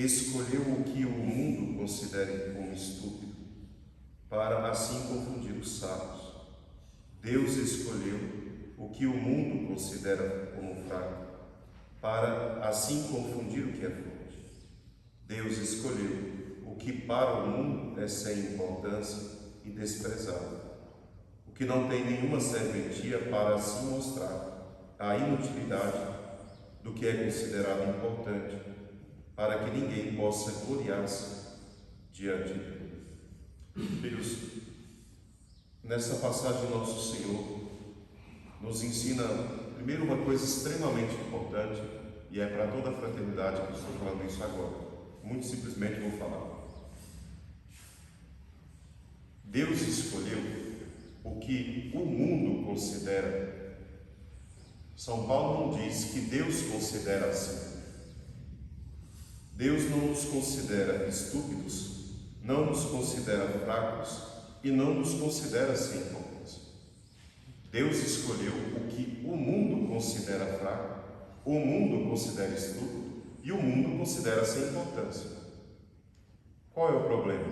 escolheu o que o mundo considera como estúpido, para assim confundir os sábios. Deus escolheu o que o mundo considera como fraco, para assim confundir o que é forte. Deus escolheu o que para o mundo é sem importância e desprezável, o que não tem nenhuma serventia, para assim mostrar a inutilidade do que é considerado importante, para que ninguém possa gloriar-se diante de Deus. Filhos, nessa passagem nosso Senhor nos ensina primeiro uma coisa extremamente importante, e é para toda a fraternidade que eu estou falando isso agora. Muito simplesmente vou falar. Deus escolheu o que o mundo considera. São Paulo não diz que Deus considera assim. Deus não nos considera estúpidos, não nos considera fracos e não nos considera sem importância. Deus escolheu o que o mundo considera fraco, o mundo considera estúpido e o mundo considera sem importância. Qual é o problema?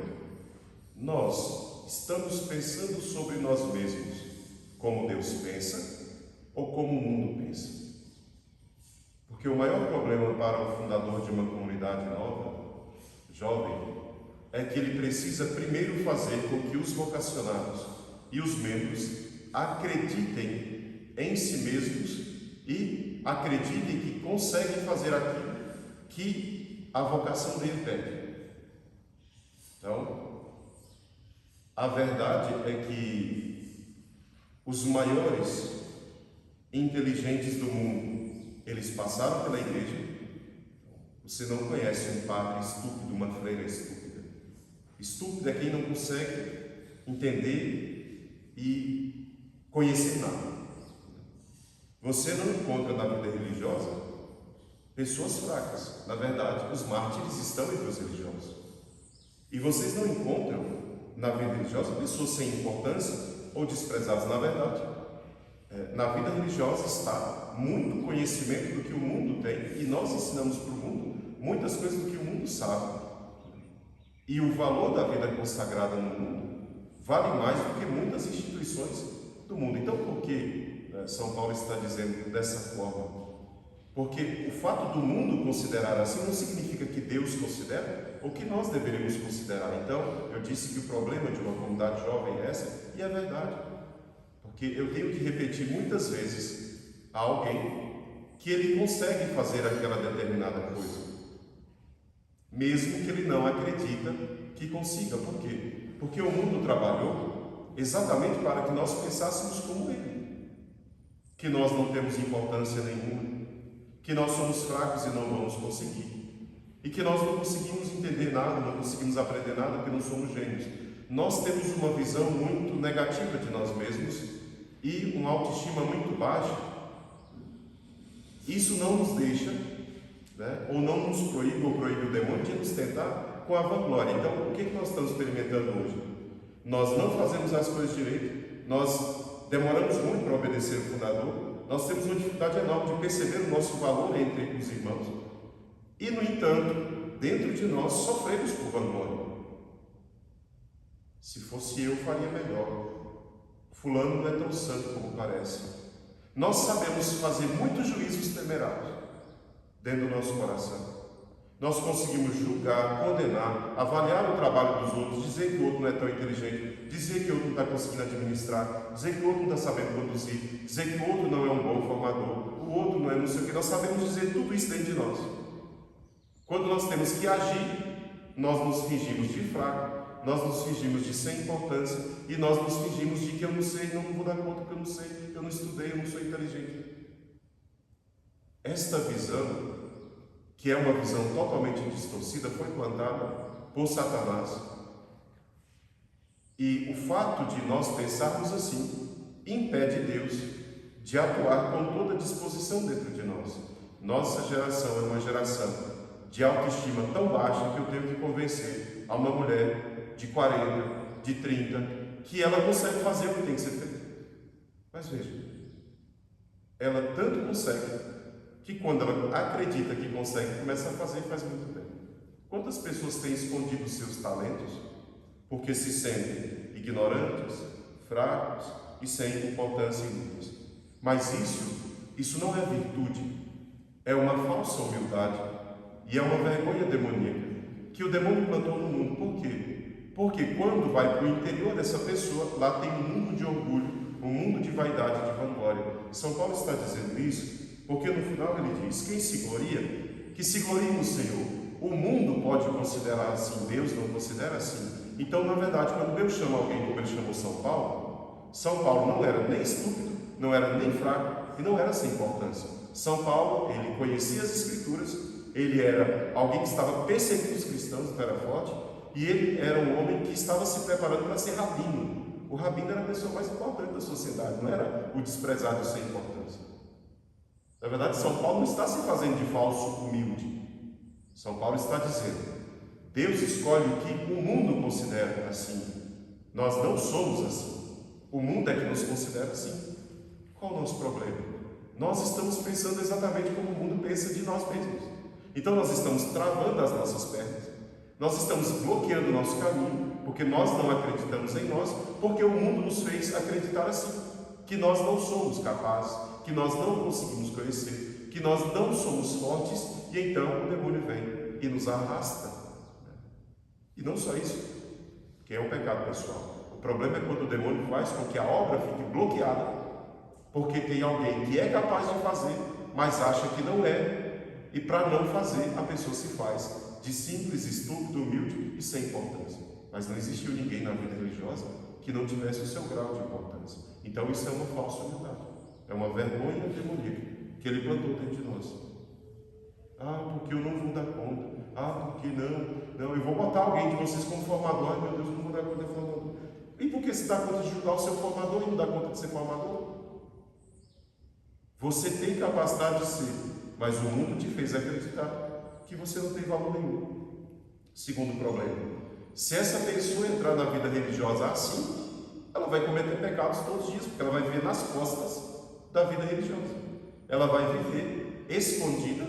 Nós estamos pensando sobre nós mesmos como Deus pensa ou como o mundo pensa. Porque o maior problema para o fundador de uma comunidade nova, jovem, é que ele precisa primeiro fazer com que os vocacionados e os membros acreditem em si mesmos e acreditem que conseguem fazer aquilo que a vocação dele pede. Então, a verdade é que os maiores inteligentes do mundo, eles passaram pela igreja. Você não conhece um padre estúpido, uma freira estúpida. Estúpido é quem não consegue entender e conhecer nada. Você não encontra na vida religiosa pessoas fracas. Na verdade, os mártires estão entre os religiosos. E vocês não encontram na vida religiosa pessoas sem importância ou desprezadas. Na verdade, na vida religiosa está muito conhecimento do que o mundo tem, e nós ensinamos para o mundo muitas coisas do que o mundo sabe. E o valor da vida consagrada no mundo vale mais do que muitas instituições do mundo. Então, por que São Paulo está dizendo dessa forma? Porque o fato do mundo considerar assim não significa que Deus considera ou que nós deveríamos considerar. Então, eu disse que o problema de uma comunidade jovem é essa, e é verdade. Porque eu tenho que repetir muitas vezes a alguém que ele consegue fazer aquela determinada coisa, mesmo que ele não acredita que consiga. Por quê? Porque o mundo trabalhou exatamente para que nós pensássemos como ele, que nós não temos importância nenhuma, que nós somos fracos e não vamos conseguir, e que nós não conseguimos entender nada, não conseguimos aprender nada, porque não somos gênios. Nós temos uma visão muito negativa de nós mesmos e uma autoestima muito baixa. Isso não nos deixa, ou não nos proíbe, ou proíbe o demônio de nos tentar com a vanglória. Então, o que nós estamos experimentando hoje? Nós não fazemos as coisas direito, nós demoramos muito para obedecer o fundador, nós temos uma dificuldade enorme de perceber o nosso valor entre os irmãos, e, no entanto, dentro de nós sofremos por vanglória. Se fosse eu, faria melhor. Fulano não é tão santo como parece. Nós sabemos fazer muitos juízos temerários dentro do nosso coração. Nós conseguimos julgar, condenar, avaliar o trabalho dos outros, dizer que o outro não é tão inteligente, dizer que o outro não está conseguindo administrar, dizer que o outro não está sabendo produzir, dizer que o outro não é um bom formador, o outro não é não sei o que. Nós sabemos dizer tudo isso dentro de nós. Quando nós temos que agir, nós nos fingimos de fraco, nós nos fingimos de sem importância, e nós nos fingimos de que eu não sei, não vou dar conta que eu não sei, eu não estudei, eu não sou inteligente. Esta visão, que é uma visão totalmente distorcida, foi plantada por Satanás. E o fato de nós pensarmos assim impede Deus de atuar com toda disposição dentro de nós. Nossa geração é uma geração de autoestima tão baixa que eu tenho que convencer a uma mulher de 40, de 30, que ela consegue fazer o que tem que ser feito. Mas veja, ela tanto consegue que quando ela acredita que consegue, começa a fazer e faz muito bem. Quantas pessoas têm escondido seus talentos porque se sentem ignorantes, fracos e sem importância e inúteis? Mas isso não é virtude, é uma falsa humildade e é uma vergonha demoníaca que o demônio plantou no mundo. Por quê? Porque quando vai para o interior dessa pessoa, lá tem um mundo de orgulho, um mundo de vaidade, de vanglória. São Paulo está dizendo isso porque no final ele diz: quem se gloria, que se glorie no Senhor. O mundo pode considerar assim, Deus não considera assim. Então, na verdade, quando Deus chama alguém como ele chamou São Paulo não era nem estúpido, não era nem fraco e não era sem importância. São Paulo, ele conhecia as Escrituras, ele era alguém que estava perseguindo os cristãos, então era forte, e ele era um homem que estava se preparando para ser rabino. O rabino era a pessoa mais importante da sociedade, não era o desprezado sem importância. Na verdade, São Paulo não está se fazendo de falso humilde. São Paulo está dizendo: Deus escolhe o que o mundo considera assim. Nós não somos assim. O mundo é que nos considera assim. Qual o nosso problema? Nós estamos pensando exatamente como o mundo pensa de nós mesmos. Então nós estamos travando as nossas pernas. Nós estamos bloqueando o nosso caminho, porque nós não acreditamos em nós, porque o mundo nos fez acreditar assim, que nós não somos capazes, que nós não conseguimos conhecer, que nós não somos fortes, e então o demônio vem e nos arrasta. E não só isso, que é o pecado pessoal. O problema é quando o demônio faz com que a obra fique bloqueada, porque tem alguém que é capaz de fazer, mas acha que não é, e para não fazer, a pessoa se faz de simples, estúpido, humilde e sem importância. Mas não existiu ninguém na vida religiosa que não tivesse o seu grau de importância. Então isso é uma falsa humildade, é uma vergonha demoníaca que ele plantou dentro de nós. Porque eu não vou dar conta. Porque não, eu vou botar alguém de vocês como formador. Ai, meu Deus, eu não vou dar conta de formador. E por que se dá conta de ajudar o seu formador e não dá conta de ser formador? Você tem capacidade de ser, mas o mundo te fez acreditar que você não tem valor nenhum. Segundo problema: se essa pessoa entrar na vida religiosa assim, ela vai cometer pecados todos os dias, porque ela vai viver nas costas da vida religiosa. Ela vai viver escondida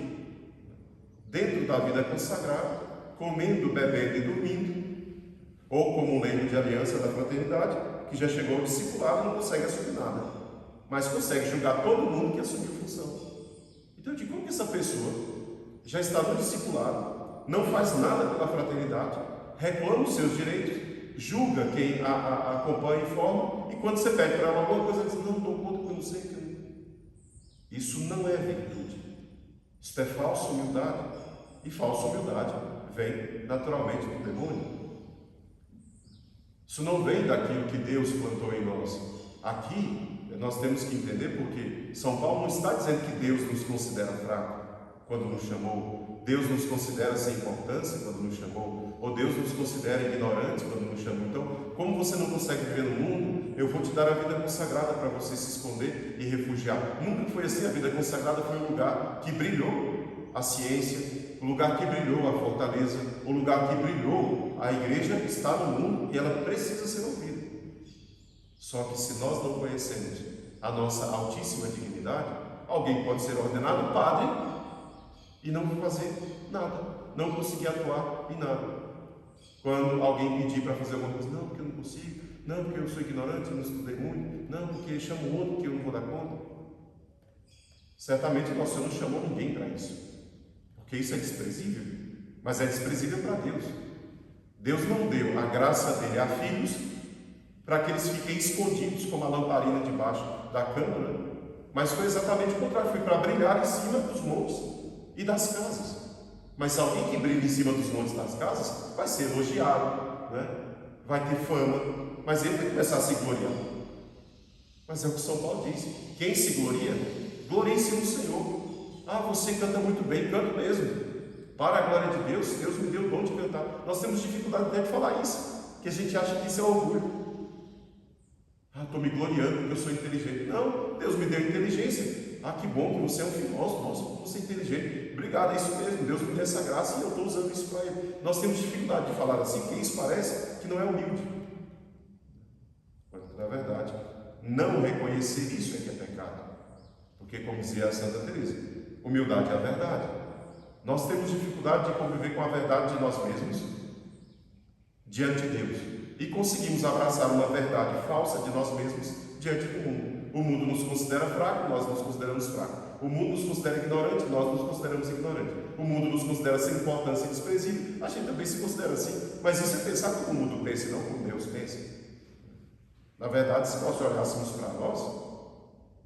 dentro da vida consagrada, comendo, bebendo e dormindo, ou como um membro de aliança da fraternidade, que já chegou ao discipulado e não consegue assumir nada, mas consegue julgar todo mundo que assumiu função. Então eu digo: como que essa pessoa já está no discipulado, não faz nada pela fraternidade, reclama os seus direitos, julga quem a acompanha e forma, e quando você pede para ela alguma coisa, ela diz: não dou conta porque eu não sei que eu... Isso não é virtude, isso é falsa humildade. E falsa humildade vem naturalmente do demônio. Isso não vem daquilo que Deus plantou em nós. Aqui nós temos que entender, porque São Paulo não está dizendo que Deus nos considera fraco quando nos chamou, Deus nos considera sem importância quando nos chamou, ou Deus nos considera ignorantes quando nos chamou. Então, como você não consegue viver no mundo, eu vou te dar a vida consagrada para você se esconder e refugiar. Nunca foi assim. A vida consagrada foi um lugar que brilhou a ciência, o lugar que brilhou a fortaleza, o lugar que brilhou a igreja está no mundo e ela precisa ser ouvida. Só que se nós não conhecemos a nossa altíssima dignidade, alguém pode ser ordenado padre e não fazer nada, não conseguir atuar em nada. Quando alguém pedir para fazer alguma coisa: não, porque eu não consigo, não, porque eu sou ignorante, eu não estudei muito, não, porque chama o outro que eu não vou dar conta. Certamente nosso Senhor não chamou ninguém para isso, porque isso é desprezível, mas é desprezível para Deus. Deus não deu a graça dele a filhos para que eles fiquem escondidos como a lamparina debaixo da câmara, mas foi exatamente o contrário, foi para brilhar em cima dos montes e das casas. Mas alguém que brilha em cima dos montes e das casas vai ser elogiado, né? Vai ter fama, mas ele vai começar a se gloriar. Mas é o que São Paulo diz: quem se gloria, glorie-se no Senhor. Você canta muito bem, canto mesmo, para a glória de Deus, Deus me deu o dom de cantar. Nós temos dificuldade até de falar isso, que a gente acha que isso é orgulho. Estou me gloriando porque eu sou inteligente. Não, Deus me deu inteligência. Que bom que você é um filósofo, nossa, você é inteligente. Obrigado, é isso mesmo, Deus me deu essa graça e eu estou usando isso para Ele. Nós temos dificuldade de falar assim, porque isso parece que não é humilde. Quando, na verdade, não reconhecer isso é que é pecado. Porque, como dizia a Santa Teresa, humildade é a verdade. Nós temos dificuldade de conviver com a verdade de nós mesmos diante de Deus. E conseguimos abraçar uma verdade falsa de nós mesmos diante do mundo. O mundo nos considera fraco, nós nos consideramos fracos. O mundo nos considera ignorante, nós nos consideramos ignorantes. O mundo nos considera sem importância e desprezível, a gente também se considera assim. Mas isso é pensar como o mundo pensa e não como Deus pensa. Na verdade, se nós olhássemos para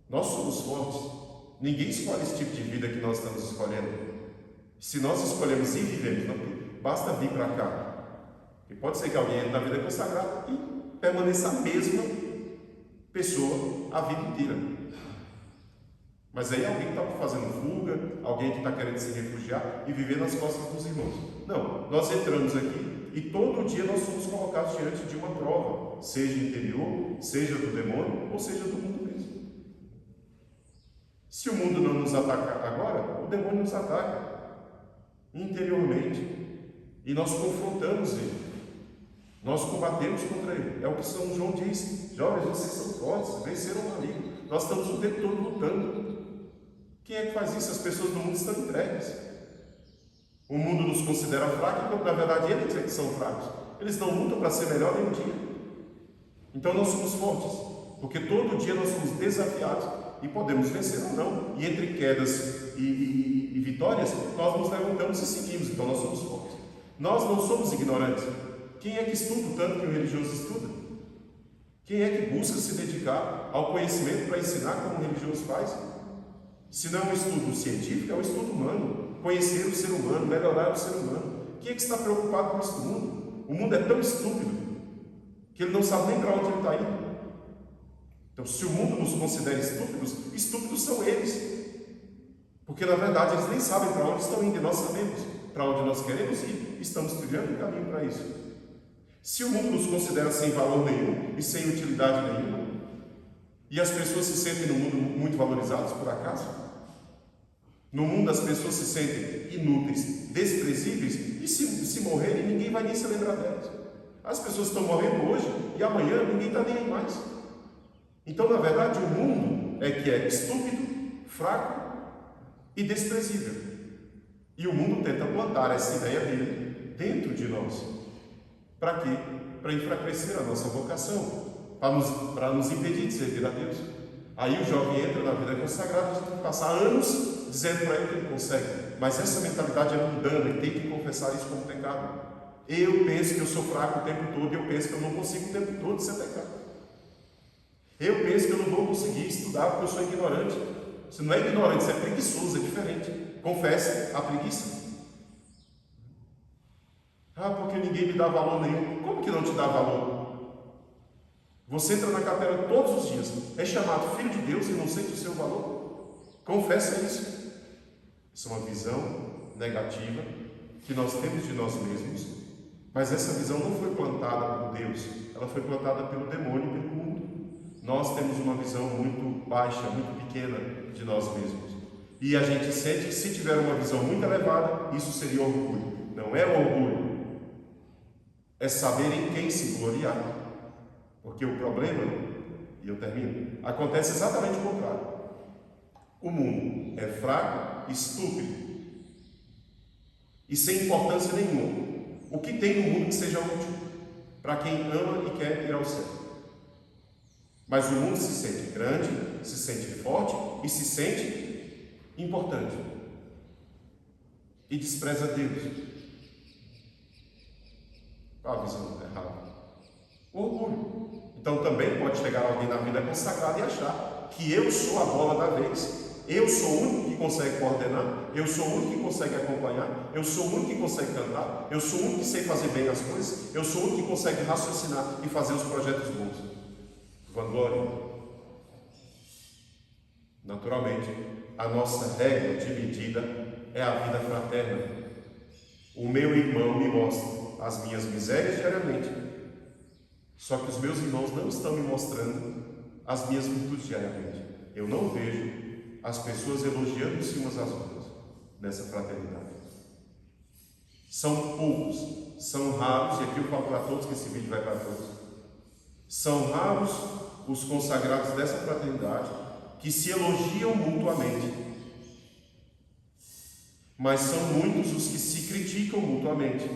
nós somos fortes. Ninguém escolhe esse tipo de vida que nós estamos escolhendo. Se nós escolhemos e vivemos, não basta vir para cá. E pode ser que alguém entre na vida consagrada e permaneça a mesma pessoa a vida inteira. Mas aí alguém que está fazendo fuga, alguém que está querendo se refugiar e viver nas costas dos irmãos. Não, nós entramos aqui e todo dia nós somos colocados diante de uma prova, seja interior, seja do demônio ou seja do mundo mesmo. Se o mundo não nos ataca agora, o demônio nos ataca interiormente e nós confrontamos ele. Nós combatemos contra ele. É o que São João diz: jovens, vocês são fortes, venceram o maligno. Nós estamos o tempo todo lutando. Quem é que faz isso? As pessoas do mundo estão entregues. O mundo nos considera fracos, quando na verdade eles é que são fracos. Eles não lutam para ser melhor nem um dia. Então nós somos fortes, porque todo dia nós somos desafiados e podemos vencer ou não. E entre quedas e vitórias, nós nos levantamos e seguimos. Então nós somos fortes. Nós não somos ignorantes. Quem é que estuda o tanto que o religioso estuda? Quem é que busca se dedicar ao conhecimento para ensinar como o religioso faz? Se não é um estudo científico, é um estudo humano. Conhecer o ser humano, melhorar o ser humano. Quem é que está preocupado com isso do mundo? O mundo é tão estúpido que ele não sabe nem para onde ele está indo. Então, se o mundo nos considera estúpidos, estúpidos são eles. Porque na verdade eles nem sabem para onde estão indo e nós sabemos para onde nós queremos ir. Estamos trilhando um caminho para isso. Se o mundo nos considera sem valor nenhum e sem utilidade nenhuma, e as pessoas se sentem no mundo muito valorizadas por acaso, no mundo as pessoas se sentem inúteis, desprezíveis, e se morrerem ninguém vai nem se lembrar delas. As pessoas estão morrendo hoje e amanhã ninguém está nem aí mais. Então na verdade o mundo é que é estúpido, fraco e desprezível. E o mundo tenta plantar essa ideia dele dentro de nós. Para quê? Para enfraquecer a nossa vocação, para nos impedir de servir a Deus. Aí o jovem entra na vida consagrada, a gente tem que passar anos dizendo para ele que ele consegue. Mas essa mentalidade é mundana e tem que confessar isso como pecado. Eu penso que eu sou fraco o tempo todo e eu penso que eu não consigo o tempo todo, isso é pecado. Eu penso que eu não vou conseguir estudar porque eu sou ignorante. Você não é ignorante, você é preguiçoso, é diferente. Confesse a preguiça. Porque ninguém me dá valor nenhum. Como que não te dá valor? Você entra na capela todos os dias, é chamado filho de Deus e não sente o seu valor. Confessa isso. Isso é uma visão negativa que nós temos de nós mesmos, mas essa visão não foi plantada por Deus, ela foi plantada pelo demônio e pelo mundo. Nós temos uma visão muito baixa, muito pequena de nós mesmos. E a gente sente que se tiver uma visão muito elevada, isso seria orgulho. Não é orgulho. É saber em quem se gloriar. Porque o problema, e eu termino, acontece exatamente o contrário. O mundo é fraco, estúpido e sem importância nenhuma. O que tem no mundo que seja útil para quem ama e quer ir ao céu? Mas o mundo se sente grande, se sente forte e se sente importante. E despreza Deus. Qual a visão errada? O orgulho. Então também pode chegar alguém na vida consagrada e achar que eu sou a bola da vez. Eu sou o único que consegue coordenar, eu sou o único que consegue acompanhar, eu sou o único que consegue cantar, eu sou o único que sei fazer bem as coisas, eu sou o único que consegue raciocinar e fazer os projetos bons. Vanglória. Naturalmente, a nossa regra de medida é a vida fraterna. O meu irmão me mostra as minhas misérias diariamente, só que os meus irmãos não estão me mostrando as minhas virtudes diariamente. Eu não vejo as pessoas elogiando-se umas às outras nessa fraternidade. São poucos, são raros, e aqui eu falo para todos que esse vídeo vai para todos. São raros os consagrados dessa fraternidade que se elogiam mutuamente. mas são muitos os que se criticam mutuamente.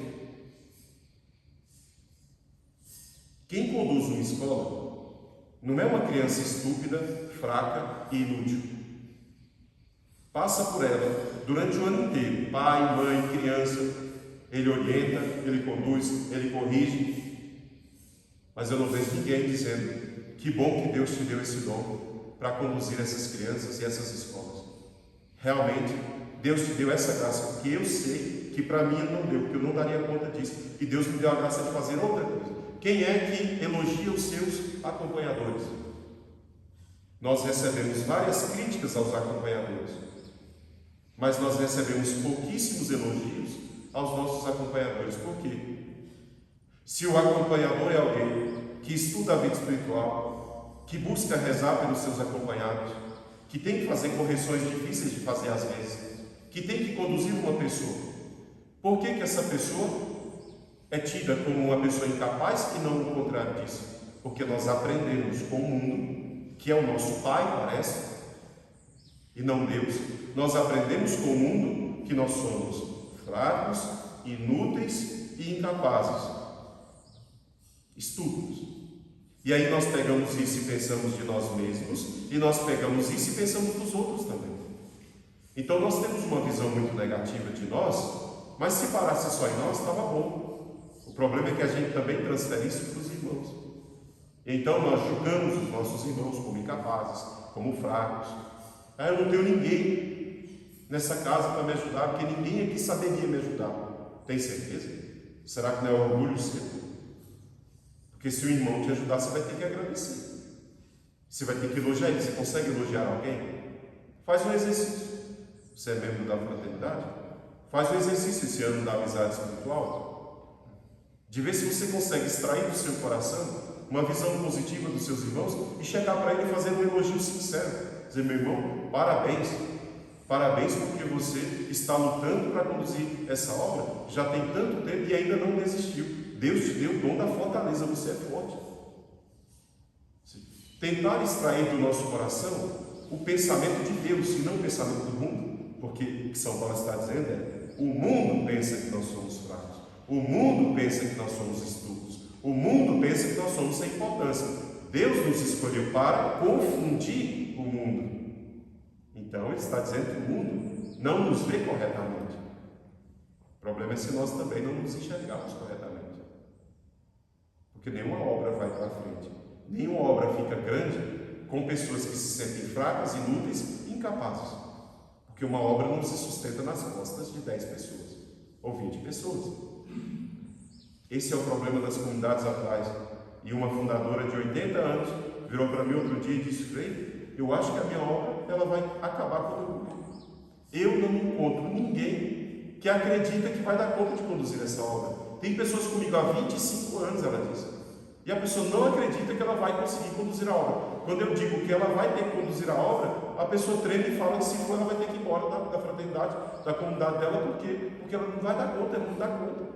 Quem conduz uma escola não é uma criança estúpida, fraca e inútil. Passa por ela durante o ano inteiro, pai, mãe, criança, ele orienta, ele conduz, ele corrige, mas eu não vejo ninguém dizendo: que bom que Deus te deu esse dom para conduzir essas crianças e essas escolas. Realmente, Deus te deu essa graça, porque eu sei que para mim não deu, porque eu não daria conta disso, e Deus me deu a graça de fazer outra coisa. Quem é que elogia os seus acompanhadores? Nós recebemos várias críticas aos acompanhadores, mas nós recebemos pouquíssimos elogios aos nossos acompanhadores. Por quê? Se o acompanhador é alguém que estuda a vida espiritual, que busca rezar pelos seus acompanhados, que tem que fazer correções difíceis de fazer às vezes, que tem que conduzir uma pessoa, por que essa pessoa é tida como uma pessoa incapaz e não o contrário disso? Porque nós aprendemos com o mundo, que é o nosso pai, parece, e não Deus. Nós aprendemos com o mundo que nós somos fracos, inúteis e incapazes, estúpidos. E aí nós pegamos isso e pensamos de nós mesmos, e nós pegamos isso e pensamos dos outros também. Então nós temos uma visão muito negativa de nós, mas se parasse só em nós, estava bom. O problema é que a gente também transfere isso para os irmãos. Então nós julgamos os nossos irmãos como incapazes, como fracos. Eu não tenho ninguém nessa casa para me ajudar, porque ninguém aqui saberia me ajudar. Tem certeza? Será que não é orgulho seu? Porque se o irmão te ajudar, você vai ter que agradecer. Você vai ter que elogiar ele. Você consegue elogiar alguém? Faz um exercício. Você é membro da fraternidade? Faz um exercício esse ano da amizade espiritual, de ver se você consegue extrair do seu coração uma visão positiva dos seus irmãos e chegar para ele e fazer um elogio sincero. Dizer: meu irmão, parabéns. Parabéns porque você está lutando para conduzir essa obra. Já tem tanto tempo e ainda não desistiu. Deus te deu o dom da fortaleza, você é forte. Tentar extrair do nosso coração o pensamento de Deus e não o pensamento do mundo. Porque o que São Paulo está dizendo é: o mundo pensa que nós somos fracos. O mundo pensa que nós somos estúpidos. O mundo pensa que nós somos sem importância. Deus nos escolheu para confundir o mundo. Então ele está dizendo que o mundo não nos vê corretamente. O problema é se nós também não nos enxergarmos corretamente. Porque nenhuma obra vai para frente. Nenhuma obra fica grande com pessoas que se sentem fracas, inúteis e incapazes. Porque uma obra não se sustenta nas costas de 10 pessoas ou 20 pessoas. Esse é o problema das comunidades atuais. E uma fundadora de 80 anos virou para mim outro dia e disse: Frei, eu acho que a minha obra ela vai acabar quando eu morrer. Eu não encontro ninguém que acredita que vai dar conta de conduzir essa obra. Tem pessoas comigo há 25 anos, ela disse, e a pessoa não acredita que ela vai conseguir conduzir a obra. Quando eu digo que ela vai ter que conduzir a obra, a pessoa treme e fala que se for ela vai ter que ir embora da fraternidade, da comunidade dela, porque ela não vai dar conta, ela não dá conta.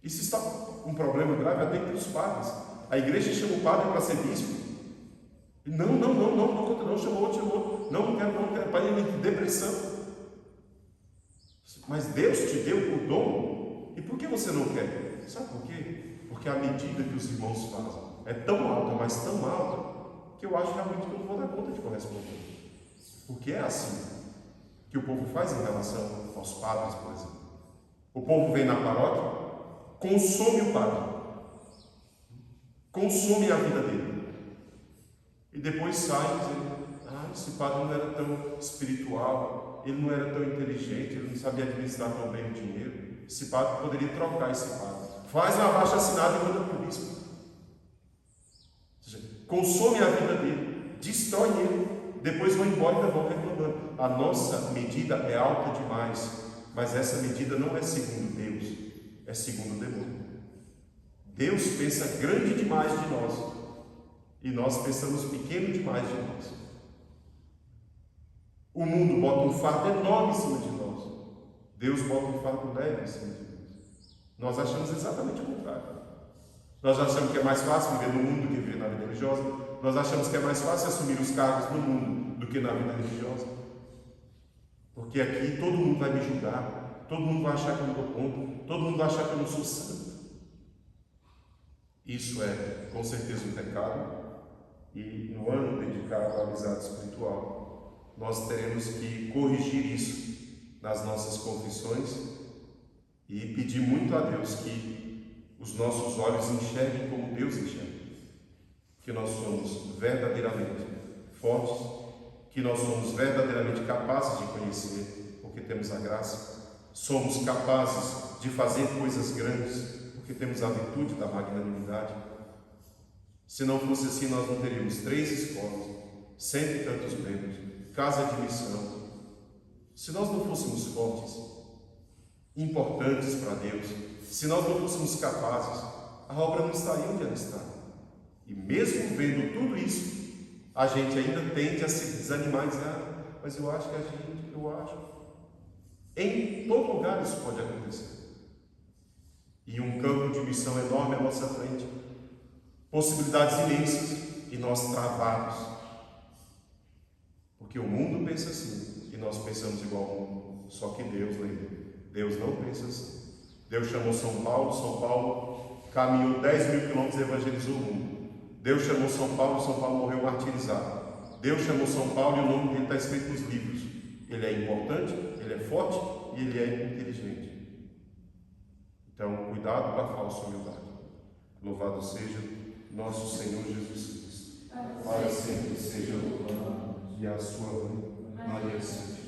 Isso está um problema grave até entre os padres. A igreja chama o padre para ser bispo. E não, chamou outro. Não quero, pai, ele tem depressão. Mas Deus te deu o dom, e por que você não quer? Sabe por quê? Porque a medida que os irmãos fazem é tão alta, mas tão alta, que eu acho realmente que eu não vou dar conta de corresponder. Porque é assim que o povo faz em relação aos padres, por exemplo. O povo vem na paróquia, consome o padre, consome a vida dele, e depois sai dizendo: esse padre não era tão espiritual, ele não era tão inteligente, ele não sabia administrar tão bem o dinheiro, esse padre poderia trocar esse padre. Faz uma abaixo-assinado e manda para o bispo. Ou seja, consome a vida dele, destrói ele, depois vão embora e ainda vão reclamando. A nossa medida é alta demais, mas essa medida não é segundo Deus, é segundo o demônio. Deus pensa grande demais de nós e nós pensamos pequeno demais de nós. O mundo bota um fardo enorme em cima de nós, Deus bota um fardo leve em cima de nós. Nós achamos exatamente o contrário. Nós achamos que é mais fácil viver no mundo do que viver na vida religiosa. Nós achamos que é mais fácil assumir os cargos no mundo do que na vida religiosa. Porque aqui todo mundo vai me julgar, todo mundo vai achar que eu não dou conta, todo mundo vai achar que eu não sou santo. Isso é, com certeza, um pecado. E no ano dedicado à amizade espiritual, nós teremos que corrigir isso nas nossas confissões e pedir muito a Deus que os nossos olhos enxerguem como Deus enxerga. Que nós somos verdadeiramente fortes, que nós somos verdadeiramente capazes de conhecer, porque temos a graça, somos capazes de fazer coisas grandes, porque temos a virtude da magnanimidade. Se não fosse assim, nós não teríamos 3 escolas, 100 e tantos membros, casa de missão. Se nós não fôssemos fortes, importantes para Deus, se nós não fôssemos capazes, a obra não estaria onde ela está. E mesmo vendo tudo isso, a gente ainda tende a se desanimar e dizer: mas eu acho que eu acho. Em todo lugar isso pode acontecer. E um campo de missão enorme à nossa frente, possibilidades imensas, e nós travados. Porque o mundo pensa assim, e nós pensamos igual ao mundo. Só que Deus, lembra, Deus não pensa assim. Deus chamou São Paulo caminhou 10 mil quilômetros e evangelizou o mundo. Deus chamou São Paulo morreu martirizado. Deus chamou São Paulo e o nome dele está escrito nos livros. Ele é importante, ele é forte e ele é inteligente. Então, cuidado com a falsa humildade. Louvado seja nosso Senhor Jesus Cristo. Para sempre seja louvado e a sua mãe, Maria Santíssima.